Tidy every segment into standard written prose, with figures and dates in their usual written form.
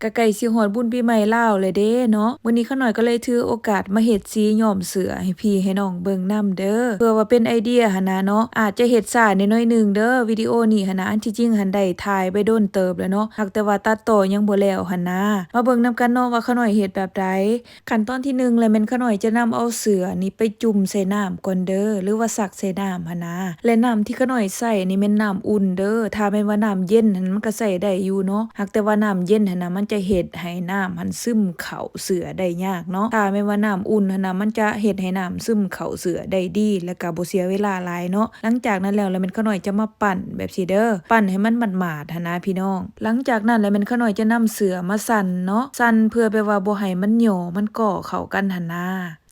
ก็ใกล้สิฮอดบุญปีใหม่ลาวเลยเด้เนาะมื้อนี้ข้าน้อยก็เลยถือโอกาสมาเฮ็ดสีย้อมเสื้อให้พี่ให้น้องเบิ่งนำเด้อเพื่อว่าเป็นไอเดียหันนะเนาะอาจจะเฮ็ดช้าแหน่น้อยหนึ่งเด้อวิดีโอนี้หันนะอันที่จริงหันได้ถ่ายไปโดนเติบแล้วเนาะหักแต่ว่าตัดต่อยังบ่แล้วหันนะมาเบิ่งนำกันเนาะว่าข้าน้อยเฮ็ดแบบใดขั้นตอนที่1เลยแม่นข้าน้อยจะนำเอาเสื้อนี่ไปจุ่มใส่น้ำก่อนเด้อหรือว่าซักใส่น้ำหันนะและน้ำที่ข้าน้อยใส่นี่แม่นน้ำอุ่นเด้อถ้าแม่นว่าน้ำเย็นหันมันก็ใส่ได้อยู่เนาะหักแต่ว่าน้ำเย็นหันนะมันจะเฮ็ดให้น้ำมันซึมเข้าเสื้อได้ยากเนาะถ้าแม่นว่าน้ำอุ่นหันนะมันจะเฮ็ดให้น้ำซึมเข้าเสื้อได้ดีแล้วก็บ่เสียเวลาหลายเนาะหลังจากนั้นแล้วแม่นข้าน้อยจะมาปั่นแบบสิเด้อปั่นให้มันหมาดๆหันนะพี่น้องหลังจากนั้นแล้วแม่นข้าน้อยจะนำเสื้อมาสั่นเนาะสั่นเพื่อแบบว่าบ่ให้มันหย่อมันก่อเข้ากันหันนะ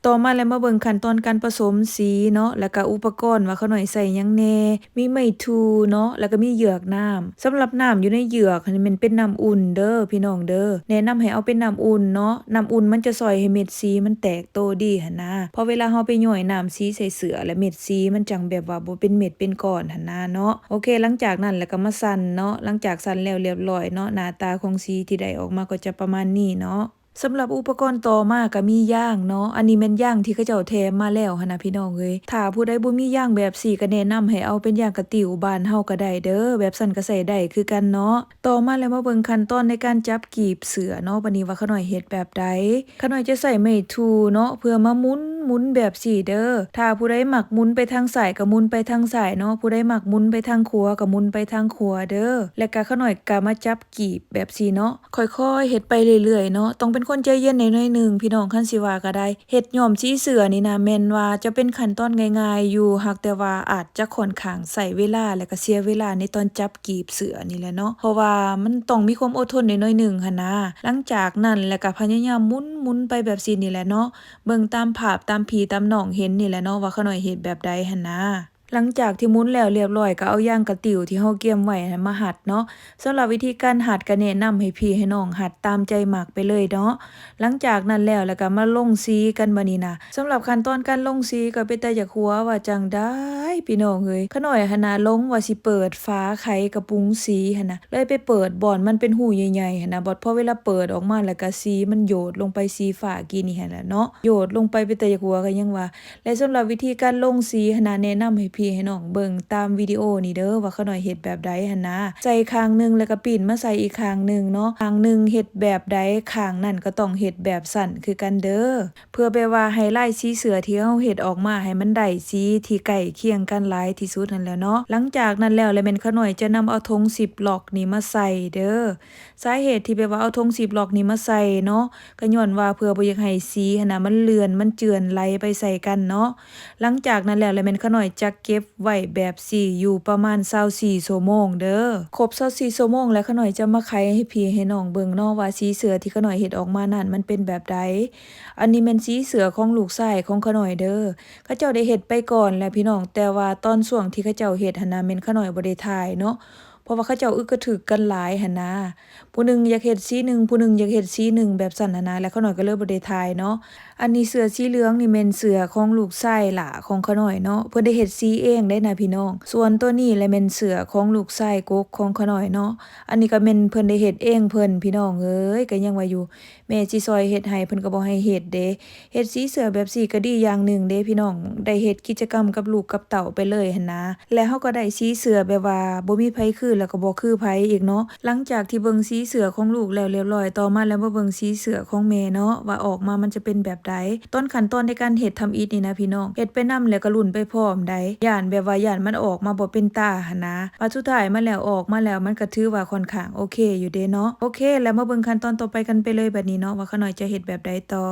ต่อมาแล้วมาเบิ่งขั้นตอนการผสมสีเนาะแล้วก็อุปกรณ์ว่าเขาหน่อยใส่หยังแหน่มีไม้ทูเนาะแล้วก็มีเหยือกน้ำสำหรับน้ำอยู่ในเหยือกอันนี้มันเป็นน้ำอุ่นเด้อพี่น้องเด้อแนะนำให้เอาเป็นน้ำอุ่นเนาะน้ำอุ่นมันจะช่วยให้เม็ดสีมันแตกโตดีหั่นนะพอเวลาเฮาไปหย่อยน้ำสีใส่เสื้อแล้วเม็ดสีมันจังแบบว่าบ่เป็นเม็ดเป็นก้อนหั่นนะเนาะโอเคหลังจากนั้นแล้วก็มาสั่นเนาะหลังจากสั่นแล้วเรียบร้อยเนาะหน้าตาของสีที่ได้ออกมาก็จะประมาณนี้เนาะสำหรับอุปกรณ์ต่อมาก็มีย่างเนาะอันนี้แม่นย่างที่เขาเจ้าแถมมาแล้วหั่นน่ะพี่น้องเอ้ยถ้าผู้ใดบ่มีย่างแบบ4ก็แนะนำให้เอาเป็นย่างกระติ๋วบ้านเฮาก็ได้เด้อแบบซั่นก็ใส่ได้คือกันเนาะต่อมาแล้วมาเบิ่งขั้นตอนในการจับกีบเสือเนาะบัดนี้ว่าขาน้อยเฮ็ดแบบใดขาน้อยจะใส่ไม้ทูเนาะเพื่อมาหมุนแบบ4เด้อถ้าผู้ใดมักหมุนไปทางซ้ายก็หมุนไปทางซ้ายเนาะผู้ใดมักหมุนไปทางขวาก็หมุนไปทางขวาเด้อแล้วก็ขาน้อยก็มาจับกีบแบบ4เนาะค่อยๆเฮ็ดไปเรื่อยๆเนาะต้องเป็นคนใจเย็นหน่อยๆนึงพี่น้องคันสิว่าก็ได้เฮ็ดย้อมสีเสือนี่นะแม่นว่าจะเป็นขั้นตอนง่ายๆอยู่หักแต่ว่าอาจจะค่อนข้างใช้เวลาและก็เสียเวลาในตอนจับกีบเสือนี่แหละเนาะเพราะว่ามันต้องมีความอดทนหน่อยๆนึงหั่นนะหลังจากนั้นแล้วก็พยายามหมุนๆไปแบบนี้นี่แหละเนาะเบิ่งตามภาพตามพี่ตามน้องเห็นนี่แหละเนาะว่าเขาน้อยเฮ็ดแบบใดหั่นนะหลังจากที่หมุนแล้วเรียบร้อยก็เอาย่างกระติ๋วที่เฮาเตรียมไว้มาหัดเนาะสำหรับวิธีการหัดก็แนะนำให้พี่ให้น้องหัดตามใจมักไปเลยเนาะหลังจากนั้นแล้วก็มาลงสีกันบัดนี้นะสำหรับขั้นตอนการลงสีก็เป็นตาอยากหัวว่าจังได้พี่น้องเอ้ยขาน้อยหั่นน่ะลงว่าสิเปิดฝาไขกระปุงสีหั่นน่ะเลยไปเปิดบ่อนมันเป็นหูใหญ่ๆหั่นน่ะบ่พอเวลาเปิดออกมาแล้วก็สีมันโยดลงไปสีฟ้ากี้นี่หั่นแหละเนาะโยดลงไปเป็นตาอยากหัวก็ยังว่าและสำหรับวิธีการลงสีหั่นน่ะแนะนำให้พี่ให้น้องเบิ่งตามวิดีโอนี่เด้อว่าขาน้อยเฮ็ดแบบใดหั่นนะใส่ข้างนึงแล้วก็ปีนมาใส่อีกข้างนึงเนาะข้างนึงเฮ็ดแบบใดข้างนั้นก็ต้องเฮ็ดแบบสั่นคือกันเด้อเพื่อแบบว่าให้ลายสีเสือที่เฮาเฮ็ดออกมาให้มันได้สีที่ใกล้เคียงกันหลายที่สุดนั่นแหละเนาะหลังจากนั้นแล้วแม่นขาน้อยจะนำเอาธง10ล็อกนี่มาใส่เด้อสาเหตุที่แบบว่าเอาธง10ล็อกนี่มาใส่เนาะก็ย้อนว่าเพื่อบ่อยากให้สีหั่นน่ะมันเลือนมันเจือนไหลไปใส่กันเนาะหลังจากนั้นแล้วแม่นขาน้อยจะเก็บไว้แบบ4อยู่ประมาณ24ชั่วโมงเด้อครบ24ชั่วโมงแล้วขาน้อยจะมาไขให้พี่ให้น้องเบิ่งเนาะว่าสีเสือที่ขาน้อยเฮ็ดออกมานั่นมันเป็นแบบใดอันนี้แม่นสีเสือของลูกชายของขาน้อยเด้อเขาเจ้าได้เฮ็ดไปก่อนแล้วพี่น้องแต่ว่าตอนช่วงที่เขาเจ้าเฮ็ดหั่นน่ะแม่นขาน้อยบ่ได้ถ่ายเนาะเพราะว่าเขาเจ้าอึกกระถึกกันหลายหั่นนะผู้หนึงอยากเฮ็ดสีหนึ่งผู้หนึงอยากเฮ็ดสีหนึ่งแบบซั่นหั่นนะแล้วขาน้อยก็เลยบ่ได้ถ่ายเนาะอันนี้เสือสีเหลืองนี่แม่นเสือของลูกชายหล่าของขาน้อยเนาะเพิ่นได้เฮ็ดสีเองได้นะพี่น้องส่วนตัวนี้แหละแม่นเสือของลูกชายกกของขาน้อยเนาะอันนี้ก็แม่นเพิ่นได้เฮ็ดเองเพิ่นพี่น้องเอ้ยก็ยังว่าอยู่แม่สิซอยเฮ็ดให้เพิ่นก็บ่ให้เฮ็ดเด้เฮ็ดสีเสือแบบสีก็ดีอย่างหนึ่งเด้พี่น้องได้เฮ็ดกิจกรรมกับลูกกับเต้าไปเลยหั่นนะและเฮาก็ได้สีเสือแบบว่าบ่มีไผคือแล้วก็บ่คือไผอีกเนาะหลังจากที่เบิ่งสีเสือของลูกแล้วเรียบร้อยต่อมาแล้วมาเบิ่งสีเสือของแม่เนาะว่าออกมามันจะเป็นแบบใดต้นขั้นตอนในการเฮ็ดทำอิฐนี่นะพี่น้องเฮ็ดไปนำแล้วก็ลุ้นไปพร้อมได้ย่านแบบว่าย่านมันออกมาบ่เป็นตาหั่นนะว่าสุดท้ายมาแล้วออกมาแล้วมันก็ถือว่าค่อนข้างโอเคอยู่เด้เนาะโอเคแล้วมาเบิ่งขั้นตอนต่อไปกันไปเลยบัดนี้เนาะว่าขาน้อยจะเฮ็ดแบบใดต่อ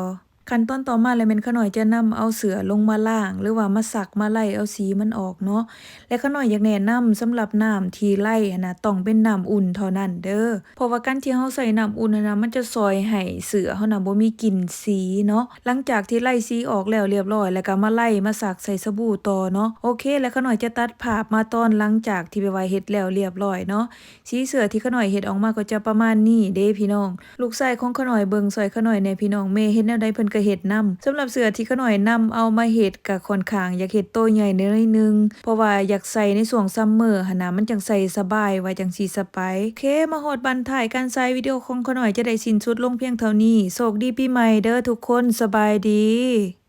ขั้นตอนต่อมาแล้วแม่นขาน้อยจะนำเอาเสือลงมาล้างหรือว่ามาซักมาไล่เอาสีมันออกเนาะและขาน้อยอยากแนะนำสำหรับน้ำที่ไล่หั่นน่ะต้องเป็นน้ำอุ่นเท่านั้นเด้อเพราะว่าการที่เฮาใส่น้ำอุ่นน่ะมันจะช่วยให้เสือเฮาน่ะบ่มีกลิ่นสีเนาะหลังจากที่ไล่สีออกแล้วเรียบร้อยแล้วก็มาไล่มาซักใส่สบู่ต่อเนาะโอเคแล้วขาน้อยจะตัดภาพมาตอนหลังจากที่ไปไว้เฮ็ดแล้วเรียบร้อยเนาะสีเสือที่ขาน้อยเฮ็ดออกมาก็จะประมาณนี้เด้พี่น้องลูกชายของขาน้อยเบิ่งซอยขาน้อยแน่พี่น้องแม่เฮ็ดแนวใดเพิ่นก็ ก็เฮ็ดนํสำหรับเสื้อที่ขาน้อยนำเอามาเฮ็ดก็ค่อนข้างอยากเฮ็ดโตใหญ่น้อยนึงเพราะว่าอยากใส่ในช่วงซัมเมอร์หันน่ะมันจังใส่สบายว่าจังสิสไปโอเคมาฮอดบั้นท้ายการใส่วิดีโอของขาน้อยจะได้สิ้นสุดลงเพียงเท่านี้โชคดีปีใหม่เด้อทุกคนสบายดี